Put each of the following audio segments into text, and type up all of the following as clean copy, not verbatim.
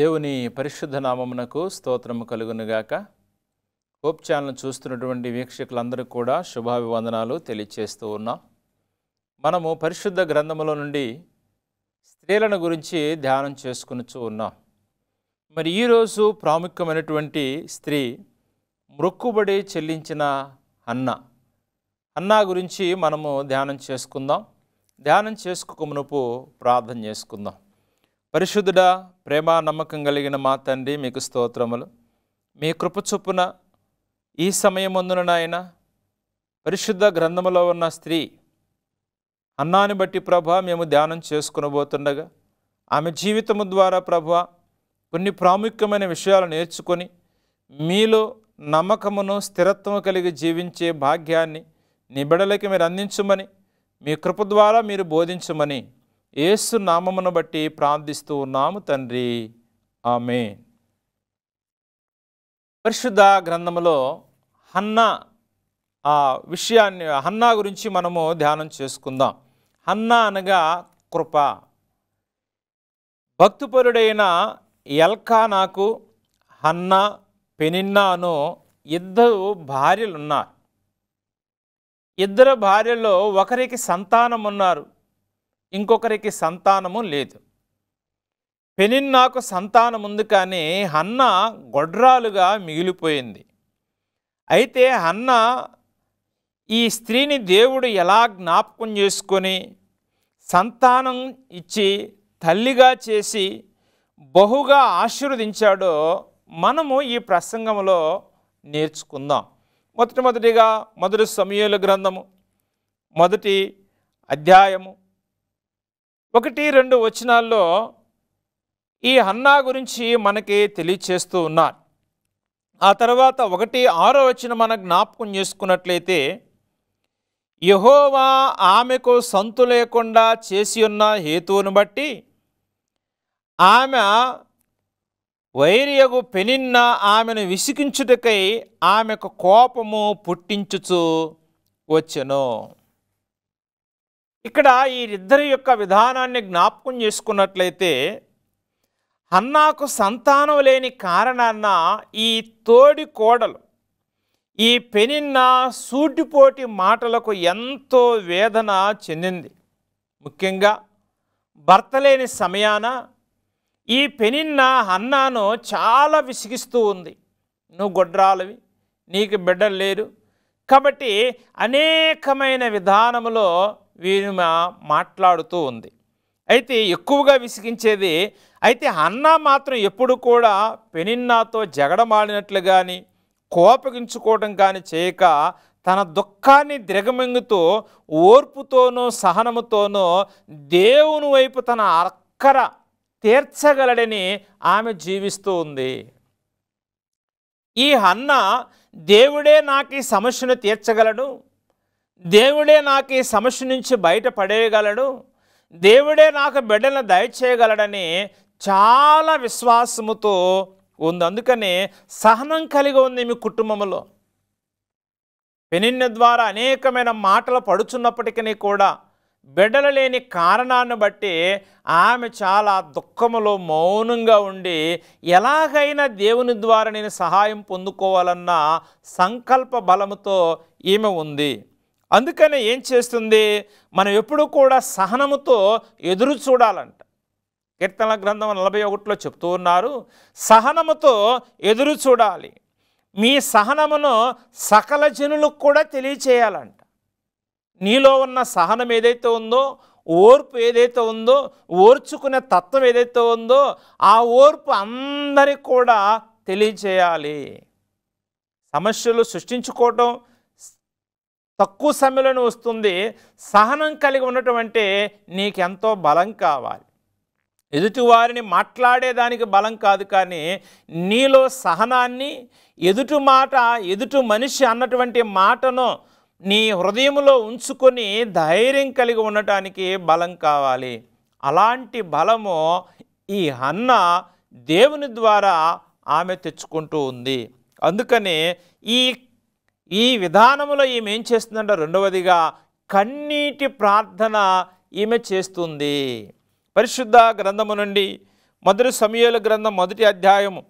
దేవుని పరిశుద్ధ నామమునకు స్తోత్రము కలుగునుగాక. హోప్ ఛానల్ చూస్తున్నటువంటి వీక్షకులందరికీ కూడా శుభాభివందనాలు తెలియజేస్తూ ఉన్నాం. మనము పరిశుద్ధ గ్రంథములో నుండి స్త్రీలను గురించి ధ్యానం చేసుకునిచూ ఉన్నాం. మరి ఈరోజు ప్రాముఖ్యమైనటువంటి స్త్రీ మొక్కుబడి చెల్లించిన హన్నా గురించి మనము ధ్యానం చేసుకుందాం. ధ్యానం చేసుకోక మునుపు ప్రార్థన చేసుకుందాం. పరిశుద్ధుడా, ప్రేమ నమ్మకం కలిగిన మా తండ్రి, మీకు స్తోత్రములు. మీ కృప చొప్పున ఈ సమయమందున నాయన పరిశుద్ధ గ్రంథములో ఉన్న స్త్రీ హన్నాని బట్టి ప్రభా మేము ధ్యానం చేసుకునబోతుండగా ఆమె జీవితము ద్వారా ప్రభా కొన్ని ప్రాముఖ్యమైన విషయాలు నేర్చుకొని మీలో నమ్మకమును స్థిరత్వము కలిగి జీవించే భాగ్యాన్ని నీ బిడ్డలకి మీరు అందించమని, మీ కృప ద్వారా మీరు బోధించమని యేసు నామమును బట్టి ప్రార్థిస్తూ ఉన్నాము తండ్రి, ఆమేన్. పరిశుద్ధ గ్రంథములో హన్నా గురించి మనము ధ్యానం చేసుకుందాం. హన్నా అనగా కృప. భక్తిపరుడైన ఎల్కానాకు హన్నా, పెనిన్నా అను ఇద్దరు భార్యలు ఉన్నారు. ఇద్దరు భార్యల్లో ఒకరికి సంతానం ఉన్నారు, ఇంకొకరికి సంతానము లేదు. పెనిన్నాకు సంతానం ఉంది, కానీ హన్నా గొడ్రాలుగా మిగిలిపోయింది. అయితే హన్నా ఈ స్త్రీని దేవుడు ఎలా జ్ఞాపకం చేసుకొని సంతానం ఇచ్చి తల్లిగా చేసి బహుగా ఆశీర్వదించాడో మనము ఈ ప్రసంగంలో నేర్చుకుందాం. మొదటి సమూయేలు గ్రంథము 1వ అధ్యాయము 1-2 వచనాల్లో ఈ హన్నా గురించి మనకి తెలియచేస్తూ ఉన్నారు. ఆ తర్వాత 1-6 వచనం మనం జ్ఞాపకం చేసుకున్నట్లయితే, యెహోవా ఆమెకు సంతు లేకుండా చేసి ఉన్న హేతువును బట్టి ఆమె వైరియగు పెనిన్నా ఆమెను విసిగించుటకై ఆమెకు కోపము పుట్టించుచు వచ్చెను. ఇక్కడ ఈ ఇద్దరి యొక్క విధానాన్ని జ్ఞాపకం చేసుకున్నట్లయితే, హన్నాకు సంతానం లేని కారణాన ఈ తోడి కోడలు ఈ పెనిన్నా సూటిపోటి మాటలకు ఎంతో వేదన చెందింది. ముఖ్యంగా భర్త లేని సమయాన ఈ పెనిన్నా హన్నాను చాలా విసిగిస్తూ ఉంది. నువ్వు గొడ్రాలవి, నీకు బిడ్డలు లేరు కాబట్టి అనేకమైన విధానములో వీరు మాట్లాడుతూ ఉంది. అయితే ఎక్కువగా విసిగించేది, అయితే హన్నా మాత్రం ఎప్పుడు కూడా పెనిన్నాతో జగడమాడినట్లు కానీ కోపగించుకోవడం కానీ చేయక తన దుఃఖాన్ని దిగమింగుతూ ఓర్పుతోనూ సహనముతోనూ దేవుని వైపు తన అక్కర తీర్చగలడని ఆమె జీవిస్తూ ఉంది. ఈ హన్నా దేవుడే నాకు ఈ సమస్యను తీర్చగలడు, దేవుడే నాకు ఈ సమస్య నుంచి బయటపడేయగలడు, దేవుడే నాకు బిడ్డలను దయచేయగలడని చాలా విశ్వాసముతో ఉంది. అందుకని సహనం కలిగి ఉంది మీ కుటుంబంలో. పెనిన్న ద్వారా అనేకమైన మాటలు పడుచున్నప్పటికీ కూడా బిడ్డలు లేని కారణాన్ని బట్టి ఆమె చాలా దుఃఖములో మౌనంగా ఉండి ఎలాగైనా దేవుని ద్వారా నేను సహాయం పొందుకోవాలన్న సంకల్ప బలముతో ఈమె ఉంది. అందుకనే ఏం చేస్తుంది, మనం ఎప్పుడు కూడా సహనముతో ఎదురు చూడాలంట. కీర్తనల గ్రంథం 41లో చెప్తూ ఉన్నారు, సహనముతో ఎదురు చూడాలి, మీ సహనమును సకల జనులకు కూడా తెలియచేయాలంట. నీలో ఉన్న సహనం ఏదైతే ఉందో, ఓర్పు ఏదైతే ఉందో, ఓర్చుకునే తత్వం ఏదైతే ఉందో, ఆ ఓర్పు అందరికి కూడా తెలియచేయాలి. సమస్యలు సృష్టించుకోవటం తక్కువ సమయంలోనే వస్తుంది. సహనం కలిగి ఉండటం అంటే నీకెంతో బలం కావాలి. ఎదుటివారిని మాట్లాడేదానికి బలం కాదు, కానీ నీలో సహనాన్ని, ఎదుటి మనిషి అన్నటువంటి మాటను నీ హృదయంలో ఉంచుకొని ధైర్యం కలిగి ఉండటానికి బలం కావాలి. అలాంటి బలము ఈ హన్నా దేవుని ద్వారా ఆమె తెచ్చుకుంటూ ఉంది. అందుకనే ఈ విధానంలో ఈమె ఏం చేస్తుందంటే, రెండవదిగా కన్నీటి ప్రార్థన ఈమె చేస్తుంది. పరిశుద్ధ గ్రంథము నుండి మొదటి సమూయేలు గ్రంథం 1వ అధ్యాయము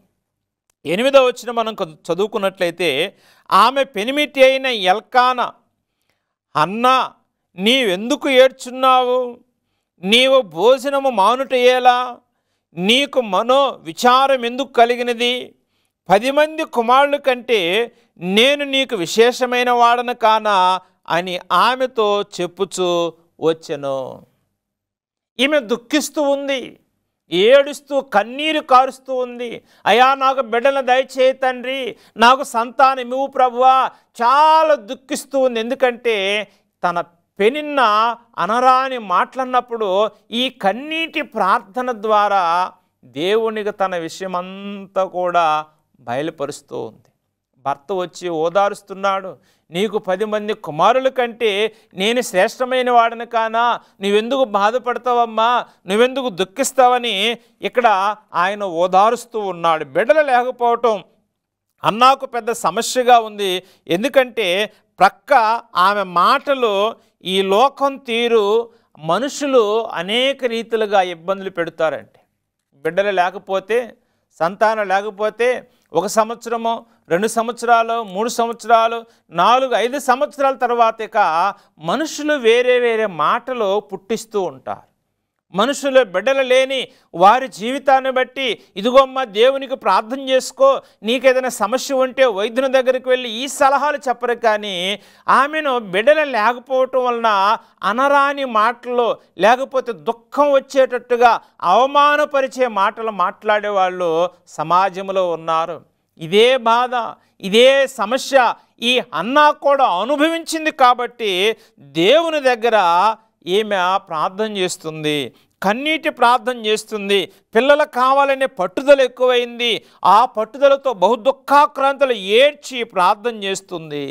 8వ వచనం మనం చదువుకున్నట్లయితే, ఆమె పెనిమిటి అయిన ఎల్కానా, అన్నా నీవెందుకు ఏడ్చున్నావు? నీవు భోజనము మానుటయేలా? నీకు మనో విచారం ఎందుకు కలిగినది? 10 మంది కుమారుల కంటే నేను నీకు విశేషమైన వాడను కానా అని ఆమెతో చెప్పుచూ వచ్చెను. ఈమె దుఃఖిస్తూ ఉంది, ఏడుస్తూ కన్నీరు కారుస్తూ ఉంది. అయ్యా నాకు బిడ్డలను దయచేయి తండ్రి, నాకు సంతానం ఇవ్వు ప్రభువా. చాలా దుఃఖిస్తూ ఉంది. ఎందుకంటే తన పెనిన్న అనరాని మాటలన్నప్పుడు ఈ కన్నీటి ప్రార్థన ద్వారా దేవునికి తన విషయమంతా కూడా బయలుపరుస్తూ ఉంది. భర్త వచ్చి ఓదారుస్తున్నాడు, నీకు 10 మంది కుమారుల కంటే నేను శ్రేష్టమైన వాడను కానా? నువ్వెందుకు బాధపడతావమ్మా, నువ్వెందుకు దుఃఖిస్తావని ఇక్కడ ఆయన ఓదారుస్తూ ఉన్నాడు. బిడ్డలు లేకపోవటం అన్నాకు పెద్ద సమస్యగా ఉంది. ఎందుకంటే ప్రక్క ఆమె మాటలు, ఈ లోకం తీరు మనుషులు అనేక రీతిలుగా ఇబ్బందులు పెడతారంటే, బిడ్డలు లేకపోతే, సంతానం లేకపోతే 1 సంవత్సరమో 2 సంవత్సరాలు 3 సంవత్సరాలు 4 5 సంవత్సరాల తర్వాత ఇక మనుషులు వేరే వేరే మాటలు పుట్టిస్తూ ఉంటారు. మనుషులు బిడ్డలు లేని వారి జీవితాన్ని బట్టి, ఇదిగోమ్మ దేవునికి ప్రార్థన చేసుకో, నీకేదైనా సమస్య ఉంటే వైద్యుని దగ్గరికి వెళ్ళి ఈ సలహాలు చెప్పరు. కానీ ఆమెను బిడ్డలు లేకపోవటం వలన అనరాని మాటలు, లేకపోతే దుఃఖం వచ్చేటట్టుగా అవమానపరిచే మాటలు మాట్లాడేవాళ్ళు సమాజంలో ఉన్నారు. ఇదే బాధ, ఇదే సమస్య ఈ అన్నా కూడా అనుభవించింది. కాబట్టి దేవుని దగ్గర ఈమె ప్రార్థన చేస్తుంది, కన్నీటి ప్రార్థన చేస్తుంది. పిల్లలకు కావాలనే పట్టుదల ఎక్కువైంది. ఆ పట్టుదలతో బహుదుఃఖాక్రాంతులు ఏడ్చి ప్రార్థన చేస్తుంది.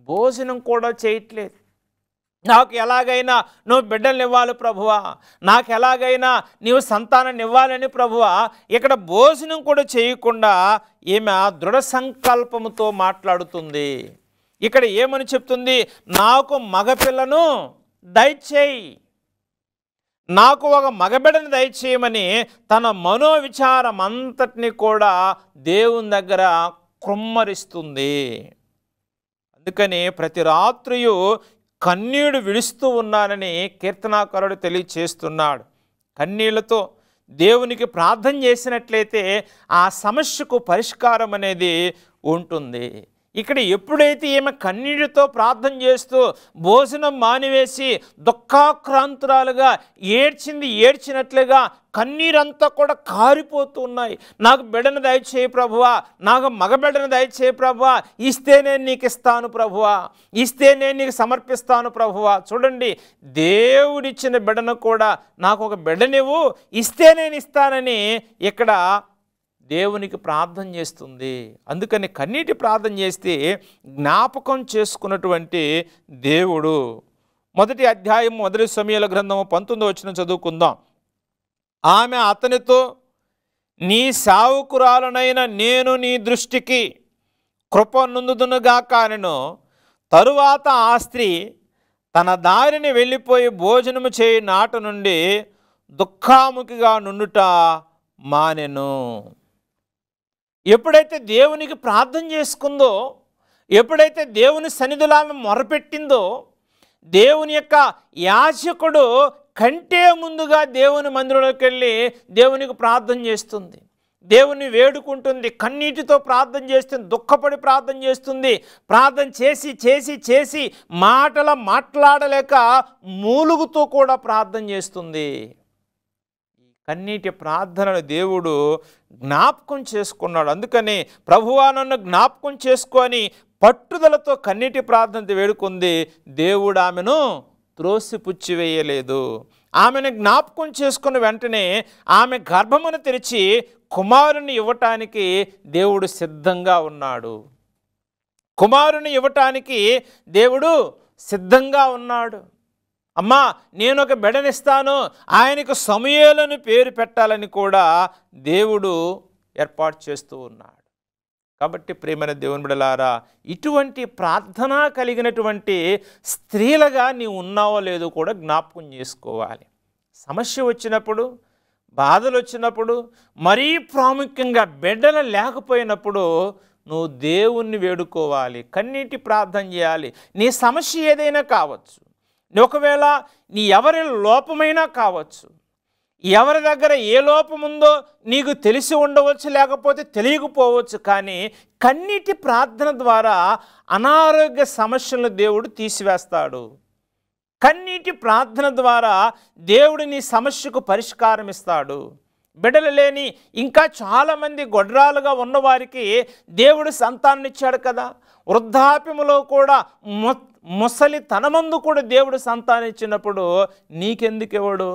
భోజనం కూడా చేయట్లేదు. నాకు ఎలాగైనా నువ్వు బిడ్డల్ని ఇవ్వాలి ప్రభువా, నాకు ఎలాగైనా నీవు సంతానాన్ని ఇవ్వాలని ప్రభువా. ఇక్కడ భోజనం కూడా చేయకుండా ఈమె దృఢ సంకల్పంతో మాట్లాడుతుంది. ఇక్కడ ఏమని చెప్తుంది? నాకు మగపిల్లను దయచేయి, నాకు ఒక మగబిడ్డను దయచేయమని తన మనోవిచారం అంతటిని కూడా దేవుని దగ్గర కృమ్మరిస్తుంది. అందుకని ప్రతి రాత్రియు కన్నీడు విడుస్తూ ఉన్నానని కీర్తనాకారుడు తెలియచేస్తున్నాడు. కన్నీళ్లతో దేవునికి ప్రార్థన చేసినట్లయితే ఆ సమస్యకు పరిష్కారం అనేది ఉంటుంది. ఇక్కడ ఎప్పుడైతే ఈమె కన్నీటితో ప్రార్థన చేస్తూ భోజనం మానివేసి దుఃఖాక్రాంతురాలుగా ఏడ్చినట్లుగా కన్నీరంతా కూడా కారిపోతూ ఉన్నాయి. నాకు బిడ్డను దయచేయి ప్రభువా, నాకు మగబిడ్డను దయచేయి ప్రభువా, ఇస్తే నేను నీకు ఇస్తాను ప్రభువా, ఇస్తే నేను నీకు సమర్పిస్తాను ప్రభువా. చూడండి, దేవుడిచ్చిన బిడ్డను కూడా నాకు ఒక బిడ్డనివ్వు, ఇస్తే నేను ఇస్తానని ఇక్కడ దేవునికి ప్రార్థన చేస్తుంది. అందుకని కన్నీటి ప్రార్థన చేస్తే జ్ఞాపకం చేసుకున్నటువంటి దేవుడు. 1వ అధ్యాయం 1 సమూయేలు గ్రంథము 19వ వచనం చదువుకుందాం. ఆమె అతనితో, నీ సేవకురాలనైన నేను నీ దృష్టికి కృప నొందుదునుగాక అనెను. తరువాత ఆ స్త్రీ తన దారిని వెళ్ళిపోయి భోజనము చేయి నాట నుండి దుఃఖాముఖిగా నుండుట మానెను. ఎప్పుడైతే దేవునికి ప్రార్థన చేసుకుందో, ఎప్పుడైతే దేవుని సన్నిధిలో ఆమె మొరపెట్టిందో, దేవుని యొక్క యాజకుడు కంటే ముందుగా దేవుని మందిరంలోకి వెళ్ళి దేవునికి ప్రార్థన చేస్తుంది, దేవుని వేడుకుంటుంది, కన్నీటితో ప్రార్థన చేస్తుంది, దుఃఖపడి ప్రార్థన చేస్తుంది. ప్రార్థన చేసి చేసి చేసి మాట్లాడలేక మూలుగుతూ కూడా ప్రార్థన చేస్తుంది. కన్నీటి ప్రార్థనను దేవుడు జ్ఞాపకం చేసుకున్నాడు. అందుకని ప్రభువా నన్ను జ్ఞాపకం చేసుకొని పట్టుదలతో కన్నీటి ప్రార్థన వేడుకుంది. దేవుడు ఆమెను త్రోసిపుచ్చివేయలేదు. ఆమెను జ్ఞాపకం చేసుకున్న వెంటనే ఆమె గర్భమును తెరిచి కుమారుని ఇవ్వటానికి దేవుడు సిద్ధంగా ఉన్నాడు. కుమారుని ఇవ్వటానికి దేవుడు సిద్ధంగా ఉన్నాడు. అమ్మా నేను ఒక బిడ్డనిస్తాను, ఆయనకు సమూయేలుని పేరు పెట్టాలని కూడా దేవుడు ఏర్పాటు చేస్తూ ఉన్నాడు. కాబట్టి ప్రియమైన దేవుని బిడ్డలారా, ఇటువంటి ప్రార్థన కలిగినటువంటి స్త్రీలుగా నీవు ఉన్నావో లేదో కూడా జ్ఞాపకం చేసుకోవాలి. సమస్య వచ్చినప్పుడు, బాధలు వచ్చినప్పుడు, మరీ ప్రాముఖ్యంగా బిడ్డలు లేకపోయినప్పుడు నువ్వు దేవుణ్ణి వేడుకోవాలి, కన్నీటి ప్రార్థన చేయాలి. నీ సమస్య ఏదైనా కావచ్చు, ఒకవేళ నీ ఎవరి లోపమైనా కావచ్చు, ఎవరి దగ్గర ఏ లోపం ఉందో నీకు తెలిసి ఉండవచ్చు, లేకపోతే తెలియకపోవచ్చు. కానీ కన్నీటి ప్రార్థన ద్వారా అనారోగ్య సమస్యలను దేవుడు తీసివేస్తాడు. కన్నీటి ప్రార్థన ద్వారా దేవుడు నీ సమస్యకు పరిష్కారం ఇస్తాడు. బిడ్డలు లేని ఇంకా చాలామంది గొడ్రాలుగా ఉన్నవారికి దేవుడు సంతానం ఇచ్చాడు కదా. వృద్ధాప్యములో కూడా ముసలి తనమందు కూడా దేవుడు సంతానం ఇచ్చినప్పుడు నీకెందుకు ఇవ్వడు?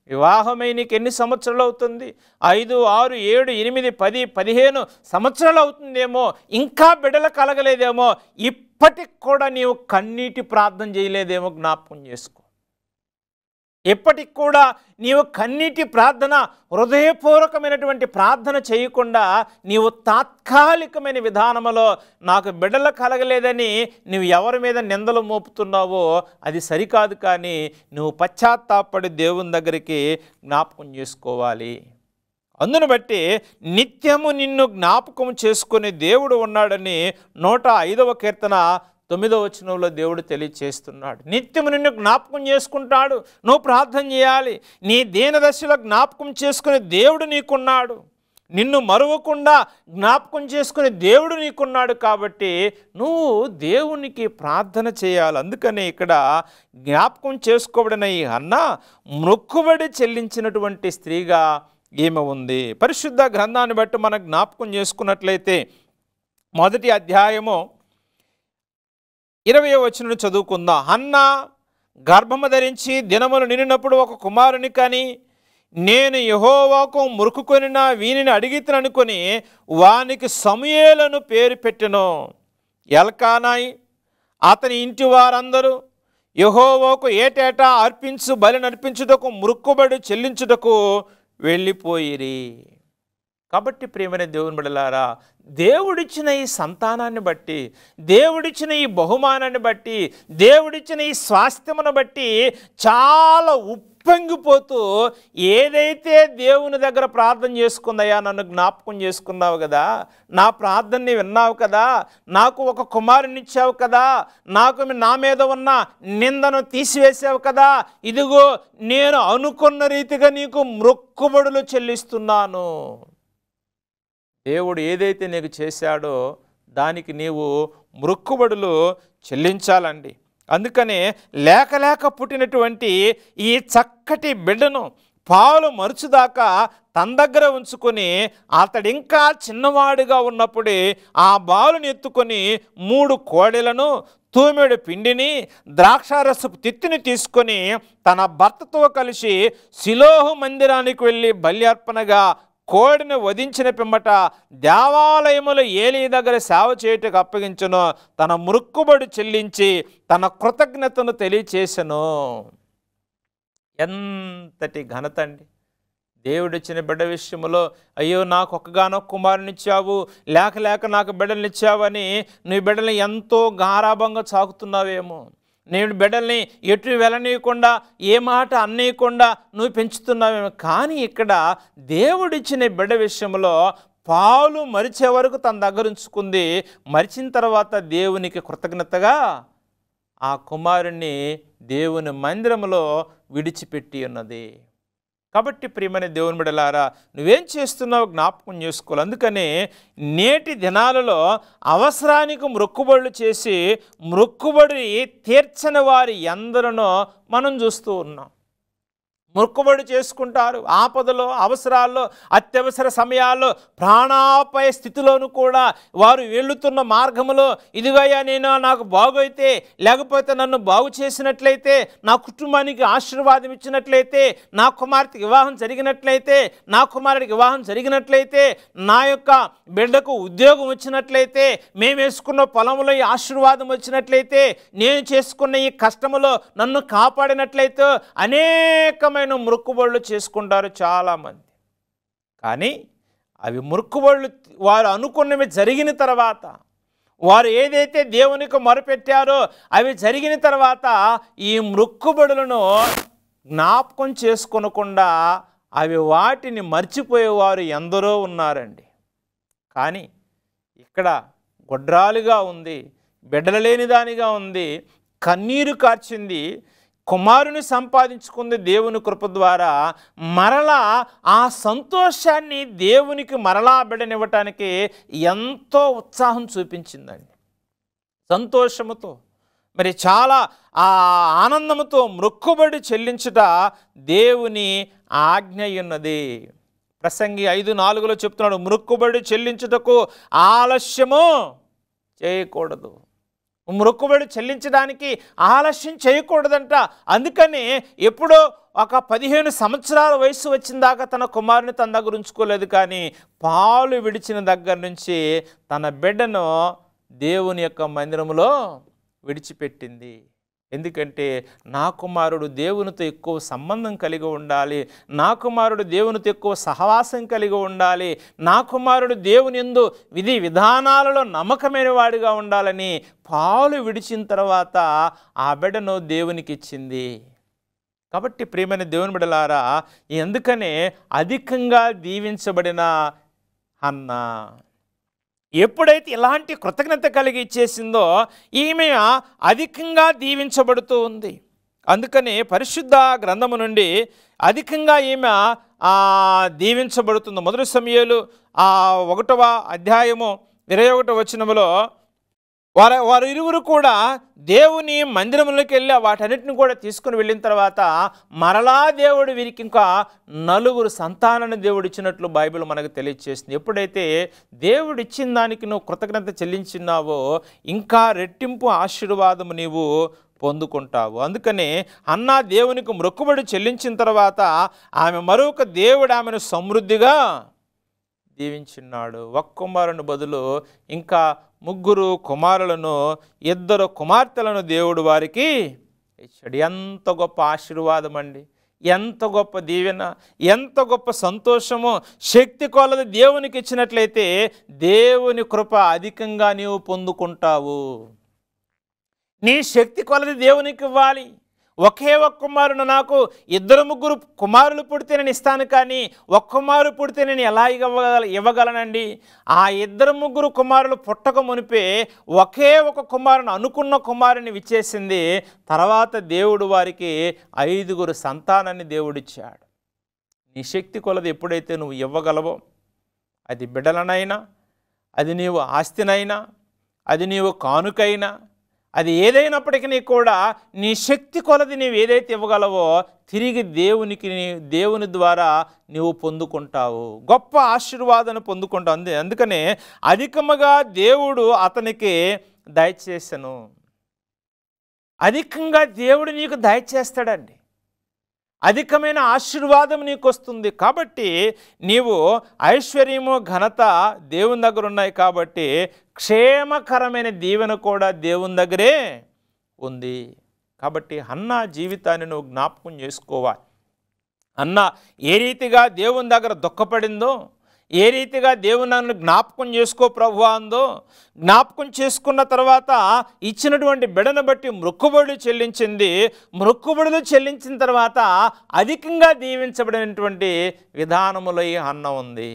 వివాహమై నీకు ఎన్ని సంవత్సరాలు అవుతుంది? 5, 6, 7, 8, 10, 15 సంవత్సరాలు అవుతుందేమో, ఇంకా బిడ్డలు కలగలేదేమో, ఇప్పటికి కూడా నీవు కన్నీటి ప్రార్థన చేయలేదేమో జ్ఞాపకం చేసుకో. ఎప్పటికి కూడా నీవు కన్నీటి ప్రార్థన, హృదయపూర్వకమైనటువంటి ప్రార్థన చేయకుండా నీవు తాత్కాలికమైన విధానంలో నాకు బిడ్డలు కలగలేదని నువ్వు ఎవరి మీద నిందలు మోపుతున్నావో అది సరికాదు. కానీ నువ్వు పశ్చాత్తాపడి దేవుని దగ్గరికి జ్ఞాపకం చేసుకోవాలి. అందును బట్టి నిత్యము నిన్ను జ్ఞాపకం చేసుకునే దేవుడు ఉన్నాడని 105వ కీర్తన 9వ వచనంలో దేవుడు తెలియచేస్తున్నాడు. నిత్యము నిన్ను జ్ఞాపకం చేసుకుంటాడు. నువ్వు ప్రార్థన చేయాలి. నీ దీనదశలో జ్ఞాపకం చేసుకునే దేవుడు నీకున్నాడు. నిన్ను మరువకుండా జ్ఞాపకం చేసుకునే దేవుడు నీకున్నాడు. కాబట్టి నువ్వు దేవునికి ప్రార్థన చేయాలి. అందుకని ఇక్కడ జ్ఞాపకం చేసుకోబడిన ఈ హన్నా మొక్కుబడి చెల్లించినటువంటి స్త్రీగా ఈమె ఉంది. పరిశుద్ధ గ్రంథాన్ని బట్టి మనం జ్ఞాపకం చేసుకున్నట్లయితే 1వ అధ్యాయము 20వ వచనం చదువుకుందాం. హన్నా గర్భము ధరించి దినములు నిండినప్పుడు ఒక కుమారుని కని, నేను యెహోవాకు మొక్కుకొనిన వీనిని అడిగితననుకొని వానికి సమూయేలును పేరు పెట్టెను. ఎల్కానాయి అతని ఇంటి వారందరూ యెహోవాకు ఏటేటా అర్పించు బలి నర్పించుటకు మొక్కుబడి చెల్లించుటకు వెళ్ళిపోయిరి. కాబట్టి ప్రియమైన దేవుని బిడ్డలారా, దేవుడిచ్చిన ఈ సంతానాన్ని బట్టి, దేవుడిచ్చిన ఈ బహుమానాన్ని బట్టి, దేవుడిచ్చిన ఈ స్వాస్థ్యమును బట్టి చాలా ఉప్పొంగిపోతూ ఏదైతే దేవుని దగ్గర ప్రార్థన చేసుకుందయ్యా, నన్ను జ్ఞాపకం చేసుకున్నావు కదా, నా ప్రార్థనని విన్నావు కదా, నాకు ఒక కుమారుని ఇచ్చావు కదా, నాకు నా మీద ఉన్న నిందను తీసివేసావు కదా, ఇదిగో నేను అనుకున్న రీతిగా నీకు మొక్కుబడులు చెల్లిస్తున్నాను. దేవుడు ఏదైతే నీకు చేశాడో దానికి నీవు మొక్కుబడులు చెల్లించాలండి. అందుకనే లేక పుట్టినటువంటి ఈ చక్కటి బిడ్డను పాలు మరుచుదాకా తన దగ్గర ఉంచుకొని అతడింకా చిన్నవాడిగా ఉన్నప్పుడే ఆ బాలుని ఎత్తుకొని 3 కోడెలను, తూమెడు పిండిని, ద్రాక్షారసపు తిత్తిని తీసుకొని తన భర్తతో కలిసి షిలోహు మందిరానికి వెళ్ళి బలి అర్పణగా కోడిని వధించిన పిమ్మట దేవాలయములో ఏలీ దగ్గర సేవ చేయుటకు అప్పగించును. తన మొక్కుబడి చెల్లించి తన కృతజ్ఞతను తెలియచేసెను. ఎంతటి ఘనత అండి! దేవుడిచ్చిన బిడ్డ విషయంలో, అయ్యో నాకు ఒక్కగానొక్క కుమారునిచ్చావు, లేక నాకు బిడ్డలనిచ్చావని నువ్వు బిడ్డల్ని ఎంతో గారాభంగా సాకుతున్నావేమో, నేను బిడ్డల్ని ఎటు వెళ్ళనీయకుండా ఏ మాట అన్నీయకుండా నువ్వు పెంచుతున్నావేమో. కానీ ఇక్కడ దేవుడిచ్చిన బిడ్డ విషయంలో పాలు మరిచే వరకు తన దగ్గర ఉంచుకుంది. మరిచిన తర్వాత దేవునికి కృతజ్ఞతగా ఆ కుమారుణ్ణి దేవుని మందిరంలో విడిచిపెట్టి ఉన్నది. కాబట్టి ప్రియమైన దేవుని బిడ్డలారా, నువ్వేం చేస్తున్నావు జ్ఞాపకం చేసుకోవాలి. అందుకనే నేటి దినాలలో అవసరానికి మొక్కుబడులు చేసి మొక్కుబడి తీర్చని వారి ఎందరినో మనం చూస్తూ ఉన్నాం. మొక్కుబడి చేసుకుంటారు, ఆపదలో, అవసరాల్లో, అత్యవసర సమయాల్లో, ప్రాణాపాయ స్థితిలోనూ కూడా వారు వెళుతున్న మార్గంలో, ఇదిగయ్యా నేను నాకు బాగైతే, లేకపోతే నన్ను బాగు చేసినట్లయితే, నా కుటుంబానికి ఆశీర్వాదం ఇచ్చినట్లయితే, నా కుమార్తెకి వివాహం జరిగినట్లయితే, నా కుమారుడికి వివాహం జరిగినట్లయితే, నా యొక్క బిడ్డకు ఉద్యోగం వచ్చినట్లయితే, మేము వేసుకున్న పొలంలో ఈ ఆశీర్వాదం వచ్చినట్లయితే, నేను చేసుకున్న ఈ కష్టములో నన్ను కాపాడినట్లయితే అనేకమైన మొక్కుబడులు చేసుకుంటారు చాలామంది. కానీ అవి మొక్కుబడులు వారు అనుకున్నవి జరిగిన తర్వాత, వారు ఏదైతే దేవునికి మొరపెట్టారో అవి జరిగిన తర్వాత ఈ మొక్కుబడులను జ్ఞాపకం చేసుకొనకుండా అవి వాటిని మర్చిపోయేవారు ఎందరో ఉన్నారండి. కానీ ఇక్కడ గొడ్రాలుగా ఉంది, బిడ్డలు లేని దానిగా ఉంది, కన్నీరు కార్చింది, కుమారుని సంపాదించుకుంది దేవుని కృప ద్వారా. మరలా ఆ సంతోషాన్ని దేవునికి మరలా బిడ్డనివ్వటానికి ఎంతో ఉత్సాహం చూపించిందండి. సంతోషముతో మరి చాలా ఆ ఆనందముతో మొక్కుబడి చెల్లించుట దేవుని ఆజ్ఞయున్నది. ప్రసంగి 5:4 చెప్తున్నాడు, మొక్కుబడి చెల్లించుటకు ఆలస్యము చేయకూడదు. మొక్కుబడి చెల్లించడానికి ఆలస్యం చేయకూడదంట. అందుకని ఎప్పుడో ఒక 15 సంవత్సరాల వయసు వచ్చిన దాకా తన కుమారుని తన దగ్గర ఉంచుకోలేదు. కానీ పాలు విడిచిన దగ్గర నుంచి తన బిడ్డను దేవుని యొక్క మందిరంలో విడిచిపెట్టింది. ఎందుకంటే నా కుమారుడు దేవునితో ఎక్కువ సంబంధం కలిగి ఉండాలి, నా కుమారుడు దేవునితో ఎక్కువ సహవాసం కలిగి ఉండాలి, నా కుమారుడు దేవుని యందు విధి విధానాలలో నమ్మకమైన వాడిగా ఉండాలని పాలు విడిచిన తర్వాత ఆ బిడ్డను దేవునికి ఇచ్చింది. కాబట్టి ప్రియమైన దేవుని బిడ్డలారా, ఎందుకనే అధికంగా దీవించబడిన హన్నా ఎప్పుడైతే ఇలాంటి కృతజ్ఞత కలిగి ఇచ్చేసిందో ఈమె అధికంగా దీవించబడుతూ ఉంది. అందుకని పరిశుద్ధ గ్రంథము నుండి అధికంగా ఈమె దీవించబడుతుంది. 1 సమూయేలు 1వ అధ్యాయము 21వ వచనములో వారు ఇరువురు కూడా దేవుని మందిరంలోకి వెళ్ళి వాటన్నిటిని కూడా తీసుకుని వెళ్ళిన తర్వాత మరలా దేవుడు వీరికి ఇంకా 4 సంతానాన్ని దేవుడు ఇచ్చినట్లు బైబిల్ మనకు తెలియజేస్తుంది. ఎప్పుడైతే దేవుడు ఇచ్చిన దానికి నువ్వు కృతజ్ఞత చెల్లించినావో ఇంకా రెట్టింపు ఆశీర్వాదము నీవు పొందుకుంటావు. అందుకని హన్నా దేవునికి మొక్కుబడి చెల్లించిన తర్వాత ఆమె మరొక దేవుడు ఆమెను సమృద్ధిగా దీవించున్నాడు. ఒక కుమారుని బదులు ఇంకా 3 కుమారులను 2 కుమార్తెలను దేవుడు వారికి ఇచ్చాడు. ఎంత గొప్ప ఆశీర్వాదం అండి, ఎంత గొప్ప దీవెన, ఎంత గొప్ప సంతోషము. శక్తి కొలది దేవునికి ఇచ్చినట్లయితే దేవుని కృప అధికంగా నీవు పొందుకుంటావు. నీ శక్తి కొలది దేవునికి ఇవ్వాలి. ఒకే ఒక్క కుమారుడు, నాకు 2-3 కుమారులు పుడితే నేను ఇస్తాను, కానీ ఒక్క కుమారు పుడితే నేను ఎలా ఇవ్వగలనండి? ఆ 2-3 కుమారులు పుట్టక మునిపే ఒకే ఒక కుమారుని, అనుకున్న కుమారుని ఇచ్చేసింది. తర్వాత దేవుడు వారికి 5 సంతానాన్ని దేవుడిచ్చాడు. నీ శక్తి కొలది ఎప్పుడైతే నువ్వు ఇవ్వగలవో, అది బిడ్డలనైనా, అది నీవు ఆస్తినైనా, అది నీవు కానుకైనా, అది ఏదైనప్పటికీ కూడా నీ శక్తి కొలది నీవు ఏదైతే ఇవ్వగలవో తిరిగి దేవుని ద్వారా నీవు పొందుకుంటావు, గొప్ప ఆశీర్వాదాన్ని పొందుకుంటావు. అందుకనే అధికముగా దేవుడు అతనికి దయచేసెను. అధికంగా దేవుడు నీకు దయచేస్తాడండి. అధికమైన ఆశీర్వాదం నీకు వస్తుంది. కాబట్టి నీవు ఐశ్వర్యము ఘనత దేవుని దగ్గర ఉన్నాయి. కాబట్టి క్షేమకరమైన దీవెన కూడా దేవుని దగ్గరే ఉంది. కాబట్టి హన్నా జీవితాన్ని నువ్వు జ్ఞాపకం చేసుకోవాలి. హన్నా ఏ రీతిగా దేవుని దగ్గర దుఃఖపడిందో, ఏ రీతిగా దేవుని నన్ను జ్ఞాపకం చేసుకో ప్రభువా అందో, జ్ఞాపకం చేసుకున్న తర్వాత ఇచ్చినటువంటి బిడ్డను బట్టి మొక్కుబడులు చెల్లించింది. మొక్కుబడులు చెల్లించిన తర్వాత అధికంగా దీవించబడినటువంటి విధానములో ఈ హన్నా ఉంది.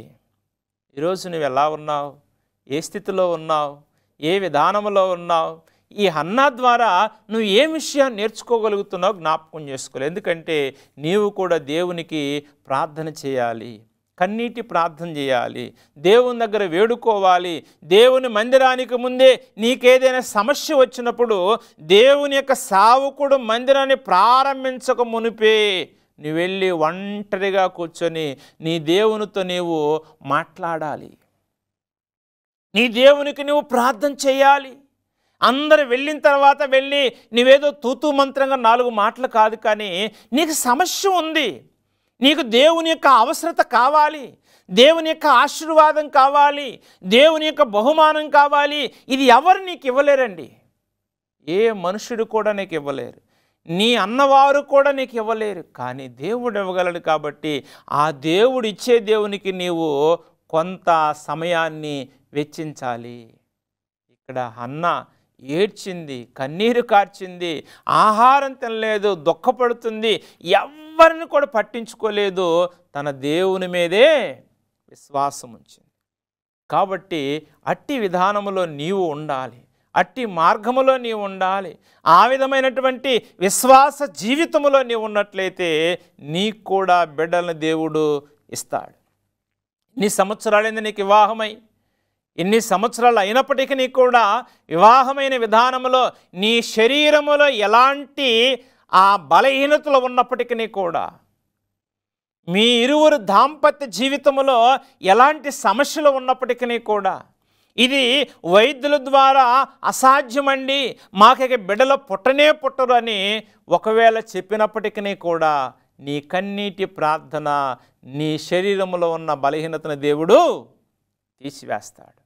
ఈరోజు నువ్వు ఎలా ఉన్నావు? ఏ స్థితిలో ఉన్నావు? ఏ విధానములో ఉన్నావు? ఈ హన్నా ద్వారా నువ్వు ఏ విషయాన్ని నేర్చుకోగలుగుతున్నావు జ్ఞాపకం చేసుకోవాలి. ఎందుకంటే నీవు కూడా దేవునికి ప్రార్థన చేయాలి, కన్నీటి ప్రార్థన చేయాలి, దేవుని దగ్గర వేడుకోవాలి. దేవుని మందిరానికి ముందే నీకేదైనా సమస్య వచ్చినప్పుడు దేవుని యొక్క సేవకుడు మందిరాన్ని ప్రారంభించక మునిపే నువ్వు వెళ్ళి ఒంటరిగా కూర్చొని నీ దేవునితో నీవు మాట్లాడాలి, నీ దేవునికి నువ్వు ప్రార్థన చేయాలి. అందరు వెళ్ళిన తర్వాత వెళ్ళి నువ్వేదో తూతూ మంత్రంగా 4 మాటలు కాదు, కానీ నీకు సమస్య ఉంది, నీకు దేవుని యొక్క అవసరత కావాలి, దేవుని యొక్క ఆశీర్వాదం కావాలి, దేవుని యొక్క బహుమానం కావాలి. ఇది ఎవరు నీకు ఇవ్వలేరండి. ఏ మనుషుడు కూడా నీకు ఇవ్వలేరు, నీ అన్నవారు కూడా నీకు ఇవ్వలేరు. కానీ దేవుడు ఇవ్వగలడు. కాబట్టి ఆ దేవుడు ఇచ్చే దేవునికి నీవు కొంత సమయాన్ని వెచ్చించాలి. ఇక్కడ హన్నా ఏడ్చింది, కన్నీరు కార్చింది, ఆహారం తినలేదు, దుఃఖపడుతుంది, ఎవరిని కూడా పట్టించుకోలేదు, తన దేవుని మీదే విశ్వాసం ఉంచింది. కాబట్టి అట్టి విధానములో నీవు ఉండాలి, అట్టి మార్గములో నీవు ఉండాలి. ఆ విధమైనటువంటి విశ్వాస జీవితములో నీవు ఉన్నట్లయితే నీకు కూడా బిడ్డలను దేవుడు ఇస్తాడు. ఇన్ని సంవత్సరాలైంది నీకు వివాహమై, ఇన్ని సంవత్సరాలు అయినప్పటికీ నీకు కూడా వివాహమైన విధానములో నీ శరీరములో ఎలాంటి ఆ బలహీనతలు ఉన్నప్పటికీ కూడా, మీ ఇరువురు దాంపత్య జీవితంలో ఎలాంటి సమస్యలు ఉన్నప్పటికీ కూడా, ఇది వైద్యుల ద్వారా అసాధ్యమండి, మాకు బిడ్డలు పుట్టరు అని ఒకవేళ చెప్పినప్పటికీ కూడా నీ కన్నీటి ప్రార్థన, నీ శరీరంలో ఉన్న బలహీనతను దేవుడు తీసివేస్తాడు.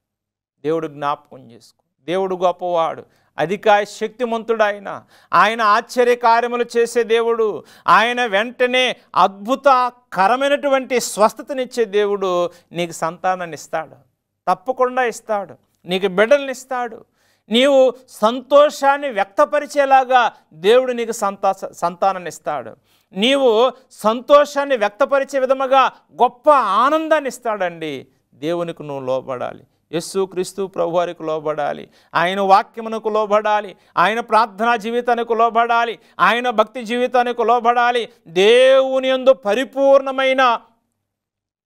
దేవుడు జ్ఞాపకం చేసుకో. దేవుడు గొప్పవాడు, అధికాయ శక్తిమంతుడు. ఆయన ఆశ్చర్య కార్యములు చేసే దేవుడు. ఆయన వెంటనే అద్భుతకరమైనటువంటి స్వస్థతనిచ్చే దేవుడు. నీకు సంతానాన్ని ఇస్తాడు, తప్పకుండా ఇస్తాడు. నీకు బిడ్డల్ని ఇస్తాడు. నీవు సంతోషాన్ని వ్యక్తపరిచేలాగా దేవుడు నీకు సంతానాన్ని ఇస్తాడు. నీవు సంతోషాన్ని వ్యక్తపరిచే విధముగా గొప్ప ఆనందాన్ని ఇస్తాడండి. దేవునికి నువ్వు లోబడాలి, యేసుక్రీస్తు ప్రభువారికి లోబడాలి, ఆయన వాక్యమునకు లోబడాలి, ఆయన ప్రార్థనా జీవితానికి లోబడాలి, ఆయన భక్తి జీవితానికి లోబడాలి. దేవుని యందు పరిపూర్ణమైన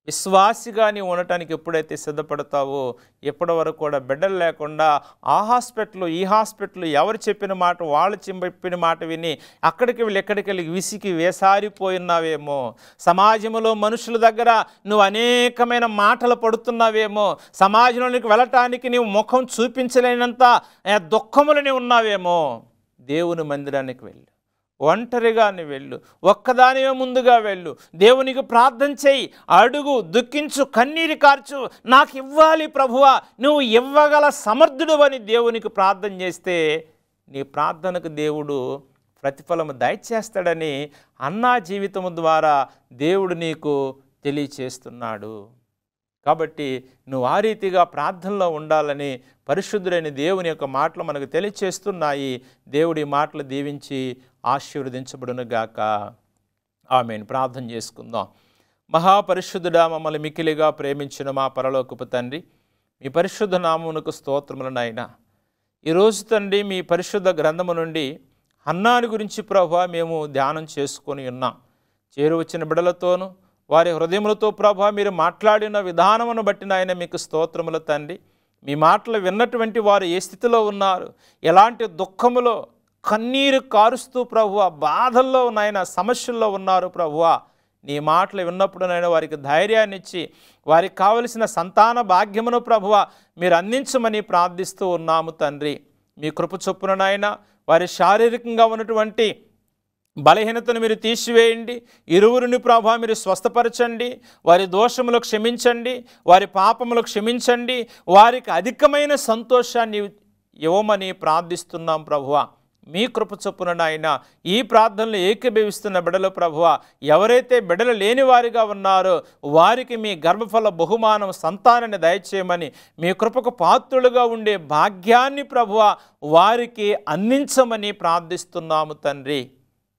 విశ్వాసిగా నీవు ఉండటానికి ఎప్పుడైతే సిద్ధపడతావో, ఎప్పటి వరకు కూడా బిడ్డలు లేకుండా ఆ హాస్పిటల్ ఈ హాస్పిటల్ ఎవరు చెప్పిన మాట, వాళ్ళు చెప్పిన మాట విని అక్కడికి వెళ్ళి ఎక్కడికి వెళ్ళి విసికి వేసారిపోయినావేమో, సమాజంలో మనుషుల దగ్గర నువ్వు అనేకమైన మాటలు పడుతున్నావేమో, సమాజంలోనికి వెళ్ళటానికి నీవు ముఖం చూపించలేనంత దుఃఖములని ఉన్నావేమో, దేవుని మందిరానికి వెళ్ళు, ఒంటరిగా నువ్వు వెళ్ళు, ఒక్కదానివే ముందుగా వెళ్ళు, దేవునికి ప్రార్థన చేయి, అడుగు, దుఃఖించు, కన్నీరు కార్చు, నాకు ఇవ్వాలి ప్రభువా, నువ్వు ఇవ్వగల సమర్థుడు అని దేవునికి ప్రార్థన చేస్తే నీ ప్రార్థనకు దేవుడు ప్రతిఫలము దయచేస్తాడని అన్నా జీవితము ద్వారా దేవుడు నీకు తెలియచేస్తున్నాడు. కాబట్టి నువ్వు ఆ రీతిగా ప్రార్థనలో ఉండాలని పరిశుద్ధుడైన దేవుని యొక్క మాటలు మనకు తెలియచేస్తున్నాయి. దేవుడి మాటలు దీవించి ఆశీర్వదించబడునుగాక. ఆమేన్. ప్రార్థన చేసుకుందాం. మహాపరిశుద్ధుడా, మమ్మల్ని మిక్కిలిగా ప్రేమించిన మా పరలోకపు తండ్రి, మీ పరిశుద్ధ నామమునకు స్తోత్రములు నాయనా. ఈరోజు తండ్రి మీ పరిశుద్ధ గ్రంథము నుండి హన్నాని గురించి ప్రభువా మేము ధ్యానం చేసుకొని ఉన్నాం. చేరువచ్చిన బిడలతోనూ వారి హృదయములతో ప్రభువా మీరు మాట్లాడిన విధానమును బట్టి నాయన మీకు స్తోత్రములు తండ్రి. మీ మాటలు విన్నటువంటి వారు ఏ స్థితిలో ఉన్నారు, ఎలాంటి దుఃఖములో కన్నీరు కారుస్తూ ప్రభువా బాధల్లో నాయన సమస్యల్లో ఉన్నారు ప్రభువా, నీ మాటలు విన్నప్పుడు నాయన వారికి ధైర్యాన్ని ఇచ్చి వారికి కావలసిన సంతాన భాగ్యమును ప్రభువా మీరు అందించమని ప్రార్థిస్తూ ఉన్నాము తండ్రి. మీ కృప చొప్పున నాయన వారి శారీరకంగా ఉన్నటువంటి బలహీనతను మీరు తీసివేయండి. ఇరువురిని ప్రభువా మీరు స్వస్థపరచండి, వారి దోషములు క్షమించండి, వారి పాపములు క్షమించండి, వారికి అధికమైన సంతోషాన్ని ఇవ్వమని ప్రార్థిస్తున్నాం ప్రభువా. మీ కృప చొప్పున నాయన ఈ ప్రార్థనలు ఏకీభవిస్తున్న బిడ్డలు ప్రభువా, ఎవరైతే బిడ్డలు లేని వారిగా ఉన్నారో వారికి మీ గర్భఫల బహుమానం సంతానాన్ని దయచేయమని, మీ కృపకు పాత్రులుగా ఉండే భాగ్యాన్ని ప్రభువా వారికి అందించమని ప్రార్థిస్తున్నాము తండ్రి.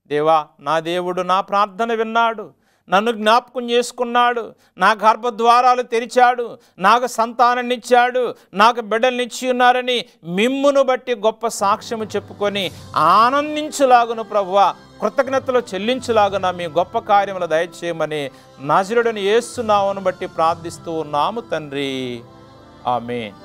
దేవా, నా దేవుడు నా ప్రార్థన విన్నాడు, నన్ను జ్ఞాపకం చేసుకున్నాడు, నా గర్భద్వారాలు తెరిచాడు, నాకు సంతానాన్ని ఇచ్చాడు, నాకు బిడ్డల్నిచ్చి ఉన్నారని మిమ్మును బట్టి గొప్ప సాక్ష్యము చెప్పుకొని ఆనందించులాగును ప్రభువా, కృతజ్ఞతలు చెల్లించులాగున మీ గొప్ప కార్యములు దయచేయమని నజరుడని యేసు నామమును బట్టి ప్రార్థిస్తూ ఉన్నాము తండ్రి. ఆమేన్.